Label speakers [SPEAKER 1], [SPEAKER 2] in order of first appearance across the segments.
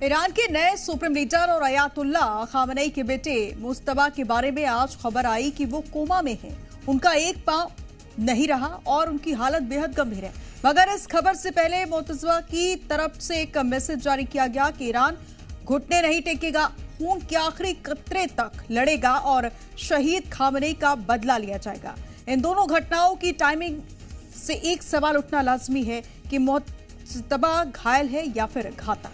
[SPEAKER 1] Iran के नए supreme leader और अयातुल्ला खामनेई के बेटे मुज्तबा के बारे में आज खबर आई कि वो कोमा में हैं। उनका एक पांव नहीं रहा और उनकी हालत बेहद गंभीर है। मगर इस खबर से पहले मुज्तबा की तरफ से एक मैसेज जारी किया गया कि ईरान घुटने नहीं टेकेगा, खून के आखिरी कतरे तक लड़ेगा और शहीद खामनेई का बदला लिया जाएगा। इन दोनों घटनाओं की टाइमिंग से एक सवाल उठना लाजमी है कि मुज्तबा घायल है या फिर घातक।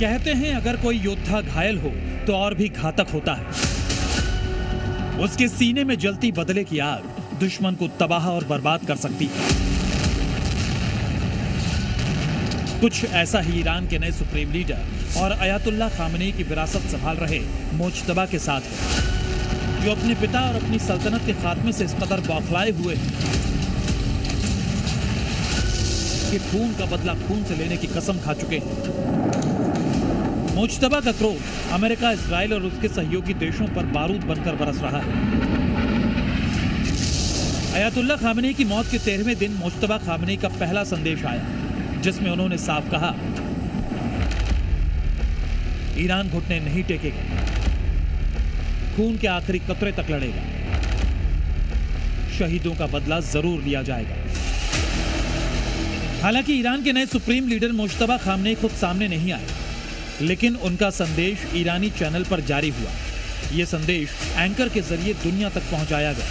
[SPEAKER 2] कहते हैं अगर कोई योद्धा घायल हो तो और भी घातक होता है। उसके सीने में जलती बदले की आग दुश्मन को तबाह और बर्बाद कर सकती है। कुछ ऐसा ही ईरान के नए सुप्रीम लीडर और अयातुल्ला खामनेई की विरासत संभाल रहे मुज्तबा के साथ है, जो अपने पिता और अपनी सल्तनत के खात्मे से इस कदर बौखलाए हुए हैं कि खून का बदला खून से लेने की कसम खा चुके हैं। मुज्तबा का क्रोध अमेरिका, इजराइल और उसके सहयोगी देशों पर बारूद बनकर बरस रहा है। अयातुल्ला खामनेई की मौत के 13वें दिन मुज्तबा खामनेई का पहला संदेश आया, जिसमें उन्होंने साफ कहा, ईरान घुटने नहीं टेकेगा, खून के आखिरी कतरे तक लड़ेगा, शहीदों का बदला जरूर लिया जाएगा। हालांकि ईरान के नए सुप्रीम लीडर मुज्तबा खामनेई खुद सामने नहीं आए, लेकिन उनका संदेश ईरानी चैनल पर जारी हुआ। यह संदेश एंकर के जरिए दुनिया तक पहुंचाया गया।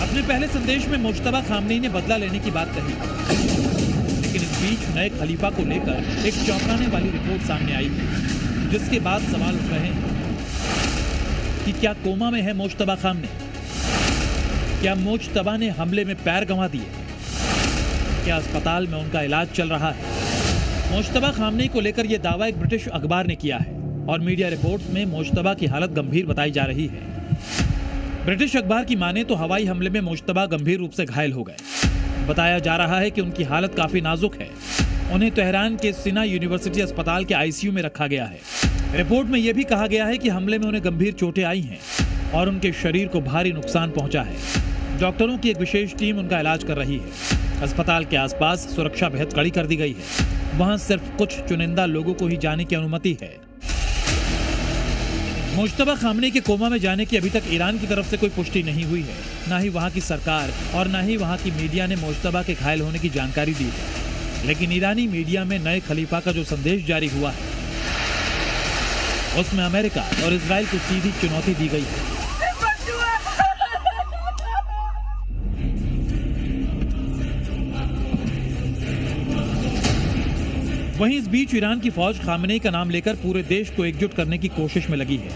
[SPEAKER 2] अपने पहले संदेश में मुज्तबा खामनेई ने बदला लेने की बात कही, लेकिन इस बीच नए खलीफा को लेकर एक चौंकाने वाली रिपोर्ट सामने आई, जिसके बाद सवाल उठ रहे हैं कि क्या कोमा में है मुज्तबा खामनेई? क्या मुज्तबा ने हमले में पैर गंवा दिए? क्या अस्पताल में उनका इलाज चल रहा है? मुज्तबा खामनेई को लेकर यह दावा एक ब्रिटिश अखबार ने किया है और मीडिया रिपोर्ट्स में मुज्तबा की हालत गंभीर बताई जा रही है। ब्रिटिश अखबार की माने तो हवाई हमले में मुज्तबा गंभीर रूप से घायल हो गए। बताया जा रहा है कि उनकी हालत काफी नाजुक है। उन्हें तेहरान के सिना यूनिवर्सिटी अस्पताल के आईसीयू में रखा गया है। रिपोर्ट में यह भी कहा गया है कि हमले में उन्हें गंभीर चोटें आई हैं और उनके शरीर को भारी नुकसान पहुंचा है। डॉक्टरों की एक विशेष टीम उनका इलाज कर रही है। अस्पताल के आसपास सुरक्षा बेहद कड़ी कर दी गई है। वहां सिर्फ कुछ चुनिंदा लोगों को ही जाने की अनुमति है। मुज्तबा खामनेई के कोमा में जाने की अभी तक ईरान की तरफ से कोई पुष्टि नहीं हुई है। ना ही वहां की सरकार और ना ही वहां की मीडिया ने मुज्तबा के घायल होने की जानकारी दी है। लेकिन ईरानी मीडिया में नए खलीफा का जो संदेश जारी हुआ है, उसमें अमेरिका और इजराइल को सीधी चुनौती दी गई है। वहीं इस बीच ईरान की फौज खामनेई का नाम लेकर पूरे देश को एकजुट करने की कोशिश में लगी है।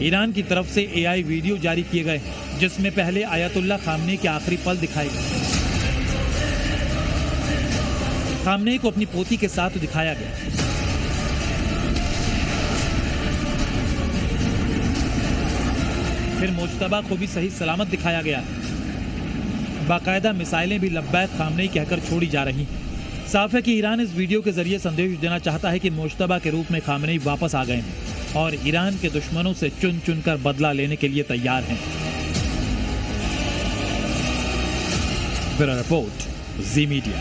[SPEAKER 2] ईरान की तरफ से एआई वीडियो जारी किए गए हैं, जिसमें पहले अयातुल्ला खामनेई के आखिरी पल दिखाए गए। खामनेई को अपनी पोती के साथ दिखाया गया। फिर मुज्तबा को भी सही सलामत दिखाया गया है। बाकायदा मिसाइलें भी लब्बैक खामनेई कहकर छोड़ी जा रही हैं। साफ है कि ईरान इस वीडियो के जरिए संदेश देना चाहता है कि मुज्तबा के रूप में खामनेई वापस आ गए हैं और ईरान के दुश्मनों से चुन चुनकर बदला लेने के लिए तैयार हैं। ब्यूरो रिपोर्ट, जी मीडिया।